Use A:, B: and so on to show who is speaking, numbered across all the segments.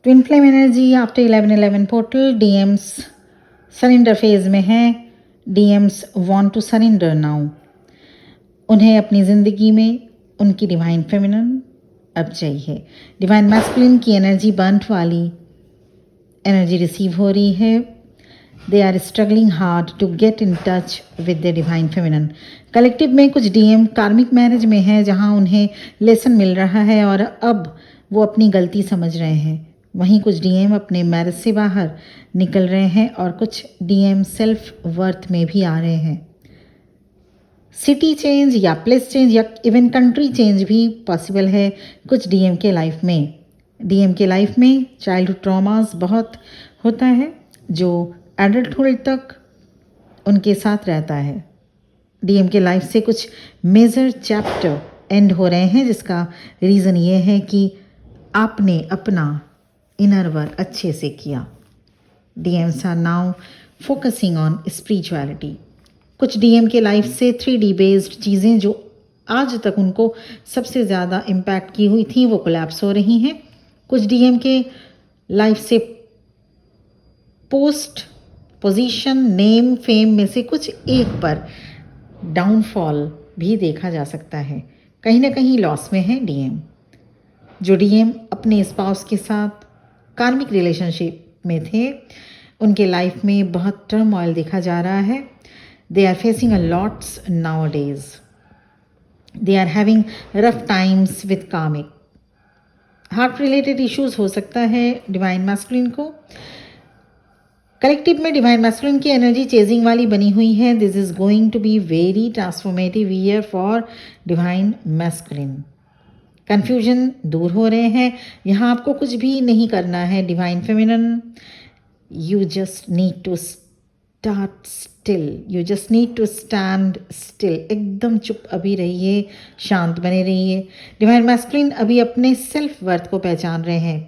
A: Twin flame energy after 11-11 portal, DMs surrender phase में है। DMs want to surrender now. उन्हें अपनी ज़िंदगी में उनकी डिवाइन फेमिनिन अब चाहिए। डिवाइन मैस्कुलिन की एनर्जी बर्न्ट वाली एनर्जी रिसीव हो रही है। They are struggling hard to get in touch with the divine feminine. Collective में कुछ डीएम कार्मिक मैरिज में है जहां उन्हें लेसन मिल रहा है और अब वो अपनी गलती समझ रहे हैं। वहीं कुछ डीएम अपने मैरिज से बाहर निकल रहे हैं और कुछ डीएम सेल्फ वर्थ में भी आ रहे हैं। सिटी चेंज या प्लेस चेंज या इवन कंट्री चेंज भी पॉसिबल है कुछ डीएम के लाइफ में। डीएम के लाइफ में चाइल्डहुड ट्रॉमास बहुत होता है जो एडल्टहुड तक उनके साथ रहता है। डीएम के लाइफ से कुछ मेजर चैप्टर एंड हो रहे हैं जिसका रीज़न ये है कि आपने अपना इनर वर्क अच्छे से किया। DMs are now focusing on spirituality. कुछ डीएम के लाइफ से 3D बेस्ड चीज़ें जो आज तक उनको सबसे ज़्यादा इम्पैक्ट की हुई थी वो कोलैप्स हो रही हैं। कुछ डीएम के लाइफ से पोस्ट पोजीशन नेम फेम में से कुछ एक पर डाउनफॉल भी देखा जा सकता है। कहीं ना कहीं लॉस में है डीएम। जो डीएम अपने स्पाउस के साथ कार्मिक रिलेशनशिप में थे उनके लाइफ में बहुत टर्मोइल देखा जा रहा है। They are facing a lots nowadays. They are having rough times with karmic. Heart related issues हो सकता है डिवाइन मैस्कुलिन को। कलेक्टिव में डिवाइन मैस्कुलिन की एनर्जी चेजिंग वाली बनी हुई है। This is going to be very transformative year for divine masculine. Confusion दूर हो रहे हैं। यहाँ आपको कुछ भी नहीं करना है divine feminine. You just need to start still. You just need to stand still. एकदम चुप अभी रहिए, शांत बने रहिए। डिवाइन मैस्कुलिन अभी अपने सेल्फ वर्थ को पहचान रहे हैं।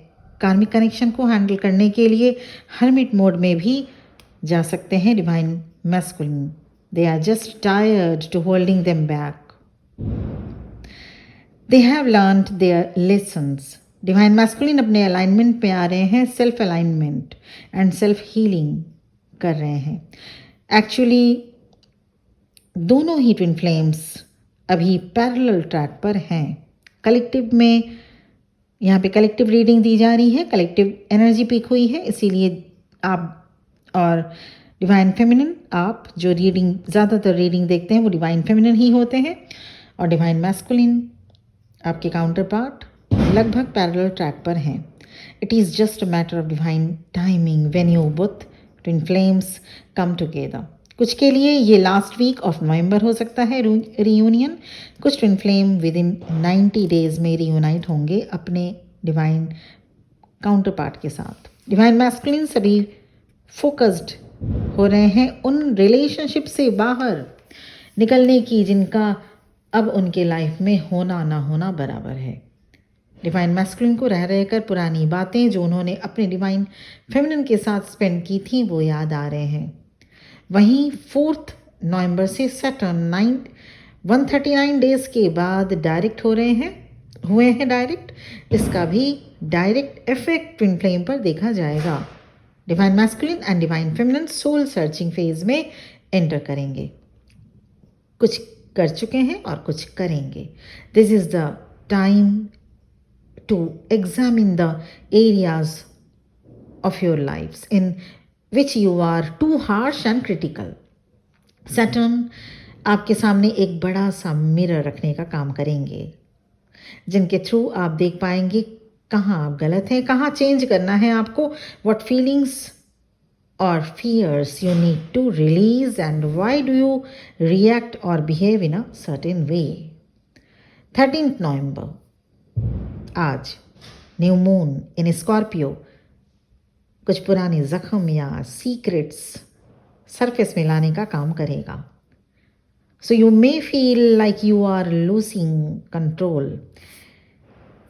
A: कार्मिक कनेक्शन को हैंडल करने के लिए हर्मिट मोड में भी जा सकते हैं divine masculine. They are just tired to holding them back. They have learned their lessons. Divine masculine अपने अलाइनमेंट में आ रहे हैं, self alignment and self healing कर रहे हैं। एक्चुअली दोनों ही ट्विन फ्लेम्स अभी पैरेलल ट्रैक पर हैं। कलेक्टिव में यहाँ पे कलेक्टिव रीडिंग दी जा रही है, कलेक्टिव एनर्जी पिक हुई है, इसीलिए आप और डिवाइन फेमिनिन, आप जो रीडिंग ज़्यादातर रीडिंग देखते हैं वो डिवाइन फेमिनिन ही होते हैं और डिवाइन मैस्कुलिन आपके काउंटर पार्ट लगभग पैरेलल ट्रैक पर हैं। It is just a matter of divine timing when you both twin flames come together. कुछ के लिए ये लास्ट वीक ऑफ नवंबर हो सकता है रीयूनियन। कुछ twin flame with in 90 days में रीयूनाइट होंगे अपने डिवाइन काउंटर पार्ट के साथ। डिवाइन मैस्कुलिन सभी फोकस्ड हो रहे हैं उन रिलेशनशिप से बाहर निकलने की जिनका अब उनके लाइफ में होना ना होना बराबर है। डिवाइन मैस्कुलिन को रह रहकर पुरानी बातें जो उन्होंने अपने डिवाइन फेमिनिन के साथ स्पेंड की थी वो याद आ रहे हैं। वहीं 4 नवंबर से सैटर्न 139 डेज के बाद डायरेक्ट हुए हैं डायरेक्ट। इसका भी डायरेक्ट इफेक्ट ट्विन फ्लेम पर देखा जाएगा। Divine masculine and divine feminine soul searching phase में एंटर करेंगे। कुछ कर चुके हैं और कुछ करेंगे। This is the time to examine the areas of your lives in which you are too harsh and critical. Saturn आपके सामने एक बड़ा सा मिरर रखने का काम करेंगे जिनके थ्रू आप देख पाएंगे कहाँ आप गलत हैं, कहाँ चेंज करना है आपको, what feelings or fears you need to release and why do you react or behave in a certain way. 13th November आज न्यू मून इन स्कॉर्पियो कुछ पुराने जख्म या सीक्रेट्स सरफेस में लाने का काम करेगा। So you may feel like you are losing control.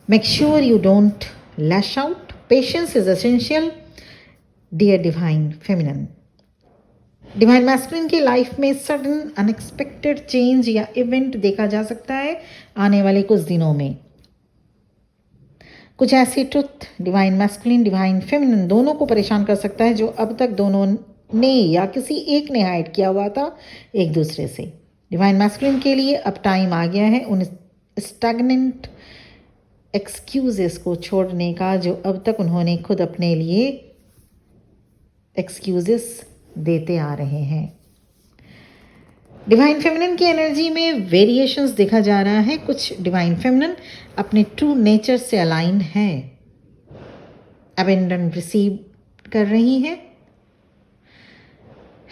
A: Make sure you don't lash out. Patience is essential dear divine feminine. Divine masculine की लाइफ में सडन अनएक्सपेक्टेड चेंज या इवेंट देखा जा सकता है आने वाले कुछ दिनों में। कुछ ऐसे truth divine masculine divine feminine दोनों को परेशान कर सकता है जो अब तक दोनों ने या किसी एक ने हाइड किया हुआ था एक दूसरे से। डिवाइन मैस्कुलिन के लिए अब टाइम आ गया है उन स्टैग्नेंट एक्सक्यूजेस को छोड़ने का जो अब तक उन्होंने खुद अपने लिए एक्सक्यूजेस देते आ रहे हैं। डिवाइन फेमिनिन की एनर्जी में वेरिएशंस देखा जा रहा है। कुछ डिवाइन फेमिनिन अपने ट्रू नेचर से अलाइन है, अबेंडन रिसीव कर रही हैं,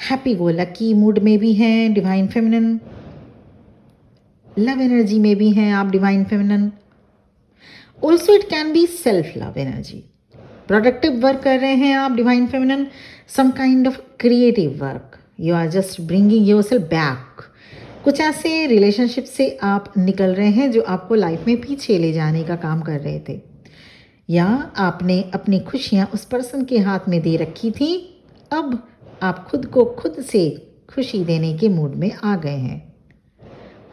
A: हैप्पी गो लकी मूड में भी हैं डिवाइन फेमिनिन, लव एनर्जी में भी हैं आप divine feminine. Also it can be self love energy. Productive work कर रहे हैं आप divine feminine, some kind of creative work, you are just bringing yourself back. कुछ ऐसे रिलेशनशिप से आप निकल रहे हैं जो आपको लाइफ में पीछे ले जाने का काम कर रहे थे, या आपने अपनी खुशियाँ उस पर्सन के हाथ में दे रखी थी। अब आप खुद को खुद से खुशी देने के मूड में आ गए हैं।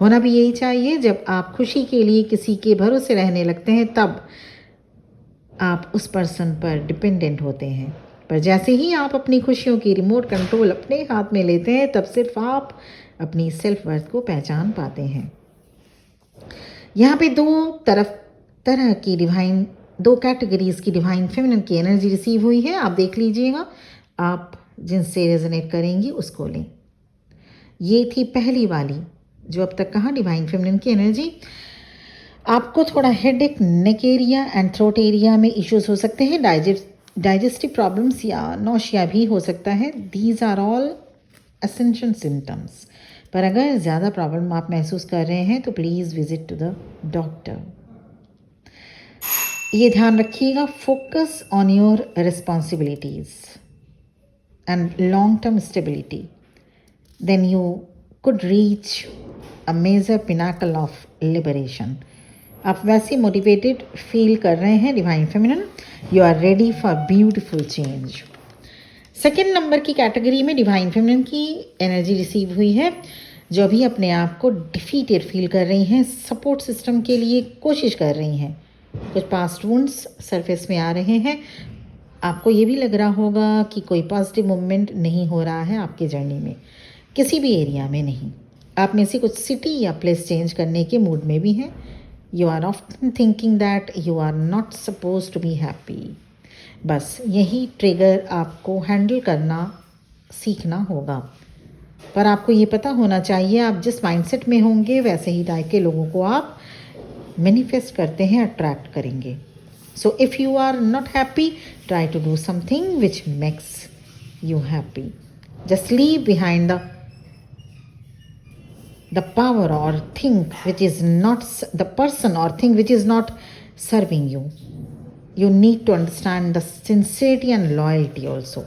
A: होना भी यही चाहिए। जब आप खुशी के लिए किसी के भरोसे रहने लगते हैं तब आप उस पर्सन पर डिपेंडेंट होते हैं, पर जैसे ही आप अपनी खुशियों की रिमोट कंट्रोल अपने हाथ में लेते हैं तब सिर्फ आप अपनी सेल्फ वर्थ को पहचान पाते हैं। यहाँ पे दो कैटेगरीज की डिवाइन फेमिनिन की एनर्जी रिसीव हुई है। आप देख लीजिएगा, आप जिनसे रेजोनेट करेंगी उसको लें। ये थी पहली वाली जो अब तक कहा डिवाइन फेमिनिन की एनर्जी। आपको थोड़ा headache, neck area and throat area में इश्यूज हो सकते हैं, डाइजेस्टिव प्रॉब्लम्स या नौशिया भी हो सकता है। These are all essential symptoms. पर अगर ज़्यादा प्रॉब्लम आप महसूस कर रहे हैं तो please visit to the doctor. ये ध्यान रखिएगा, focus on your responsibilities and long term stability, then you could reach a major pinnacle of liberation. आप वैसे मोटिवेटेड फील कर रहे हैं divine feminine, you are ready for beautiful change. Second number की category में डिवाइन फेमिनिन की energy receive हुई है जो अभी अपने आप को डिफीटेड फील कर रही हैं, सपोर्ट सिस्टम के लिए कोशिश कर रही हैं। कुछ पास्ट वुंड्स सरफेस में आ रहे हैं। आपको ये भी लग रहा होगा कि कोई पॉजिटिव मूवमेंट नहीं हो रहा है आपके जर्नी में, किसी भी एरिया में नहीं। आप में से कुछ सिटी या प्लेस चेंज करने के मूड में भी हैं। You are often thinking that you are not suppose to be happy. बस यही ट्रिगर आपको हैंडल करना सीखना होगा। पर आपको ये पता होना चाहिए आप जिस माइंडसेट में होंगे वैसे ही टाइप के लोगों को आप मैनिफेस्ट करते हैं, अट्रैक्ट करेंगे। So if you are not happy, try to do something which makes you happy. Just leave behind the power or thing which is not the person or thing which is not serving you. You need to understand the sincerity and loyalty also.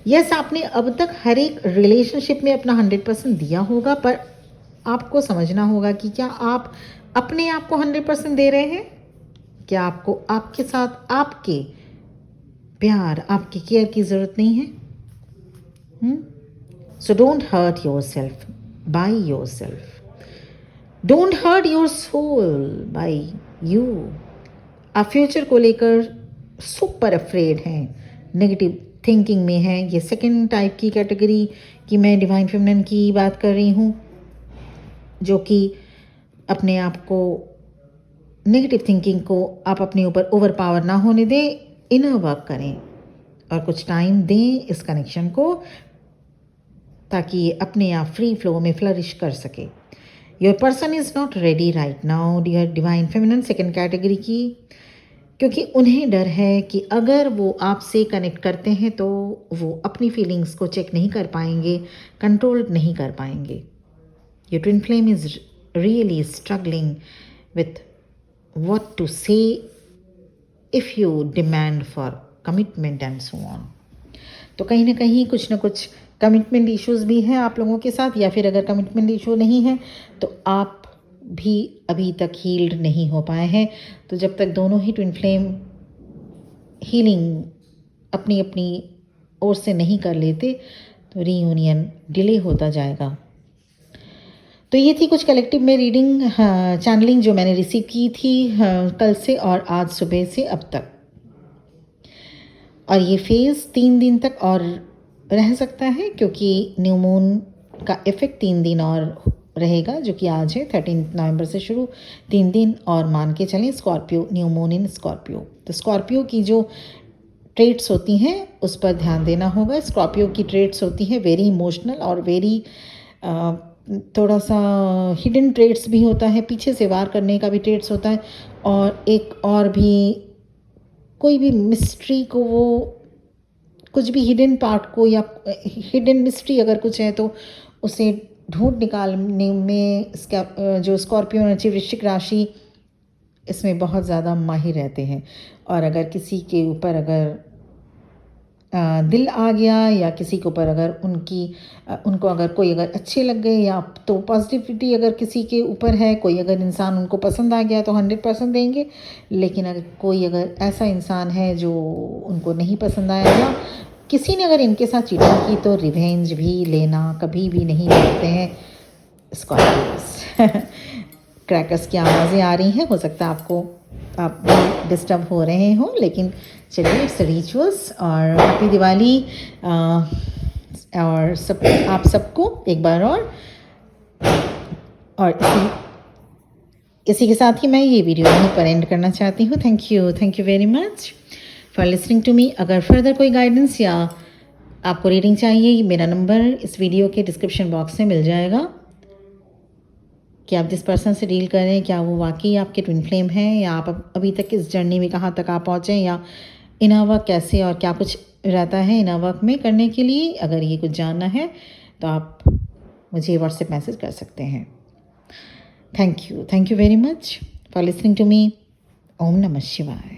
A: Yes, आपने अब तक हर एक relationship में अपना 100% दिया होगा, पर आपको समझना होगा कि क्या आप अपने आप को 100% दे रहे हैं? क्या आपको आपके साथ आपके प्यार, आपकी केयर की ज़रूरत नहीं है? So don't hurt yourself by yourself. Don't hurt your soul by you. आप फ्यूचर को लेकर सुपर अफ्रेड हैं, नेगेटिव थिंकिंग में हैं। ये सेकंड टाइप की कैटेगरी की मैं डिवाइन फेमिनिन की बात कर रही हूँ, जो कि अपने आप को नेगेटिव थिंकिंग को आप अपने ऊपर ओवर पावर ना होने दें, इनर वर्क करें और कुछ टाइम दें इस कनेक्शन को, ताकि ये अपने आप फ्री फ्लो में फ्लरिश कर सके। Your person is not ready right now dear divine feminine second category की, क्योंकि उन्हें डर है कि अगर वो आपसे कनेक्ट करते हैं तो वो अपनी फीलिंग्स को चेक नहीं कर पाएंगे, कंट्रोल नहीं कर पाएंगे। Your twin flame is really struggling with what to say if you demand for commitment and so on. तो कहीं ना कहीं कुछ ना कुछ कमिटमेंट इश्यूज़ भी हैं आप लोगों के साथ, या फिर अगर कमिटमेंट इशू नहीं है तो आप भी अभी तक हील्ड नहीं हो पाए हैं। तो जब तक दोनों ही ट्विन फ्लेम हीलिंग अपनी अपनी ओर से नहीं कर लेते तो रीयूनियन डिले होता जाएगा। तो ये थी कुछ कलेक्टिव में रीडिंग चैनलिंग जो मैंने रिसीव की थी कल से और आज सुबह से अब तक। और ये फेज़ 3 दिन तक और रह सकता है क्योंकि न्यू मून का इफ़ेक्ट 3 दिन और रहेगा, जो कि आज है 13 नवंबर से शुरू 3 दिन। और मान के चलें Scorpio, new moon in Scorpio. तो स्कॉर्पियो की जो ट्रेट्स होती हैं उस पर ध्यान देना होगा। स्कॉर्पियो की ट्रेट्स होती हैं वेरी इमोशनल और वेरी थोड़ा सा हिडन ट्रेट्स भी होता है, पीछे से वार करने का भी ट्रेट्स होता है। और एक और भी कोई भी मिस्ट्री को, वो कुछ भी हिडन पार्ट को या हिडन मिस्ट्री अगर कुछ है तो उसे ढूंढ निकालने में इसका जो स्कॉर्पियो एनर्जी वृश्चिक राशि इसमें बहुत ज़्यादा माहिर रहते हैं। और अगर किसी के ऊपर अगर दिल आ गया या किसी के ऊपर अगर उनको अगर कोई अगर अच्छे लग गए या तो पॉजिटिविटी अगर किसी के ऊपर है, कोई अगर इंसान उनको पसंद आ गया तो 100% देंगे। लेकिन अगर कोई अगर ऐसा इंसान है जो उनको नहीं पसंद आया या किसी ने अगर इनके साथ चीटिंग की तो रिवेंज भी लेना कभी भी नहीं भूलते हैं स्कॉर्पियोस। क्रैकर्स की आवाज़ें आ रही हैं, हो सकता है आप भी डिस्टर्ब हो रहे हो, लेकिन चलिए इट्स रिचुअल्स। और हैप्पी दिवाली और सब आप सबको एक बार और इसी के साथ ही मैं ये वीडियो यहीं पर एंड करना चाहती हूँ। Thank you very much for listening to me. अगर फर्दर कोई गाइडेंस या आपको रीडिंग चाहिए, मेरा नंबर इस वीडियो के डिस्क्रिप्शन बॉक्स में मिल जाएगा कि आप जिस पर्सन से डील कर रहे हैं क्या वो वाकई आपके ट्विन फ्लेम हैं, या आप अभी तक इस जर्नी में कहाँ तक आप पहुँचे, या इनर वर्क कैसे और क्या कुछ रहता है इनर वर्क में करने के लिए। अगर ये कुछ जानना है तो आप मुझे व्हाट्सएप मैसेज कर सकते हैं। Thank you very much for listening to me. ओम नमः शिवाय।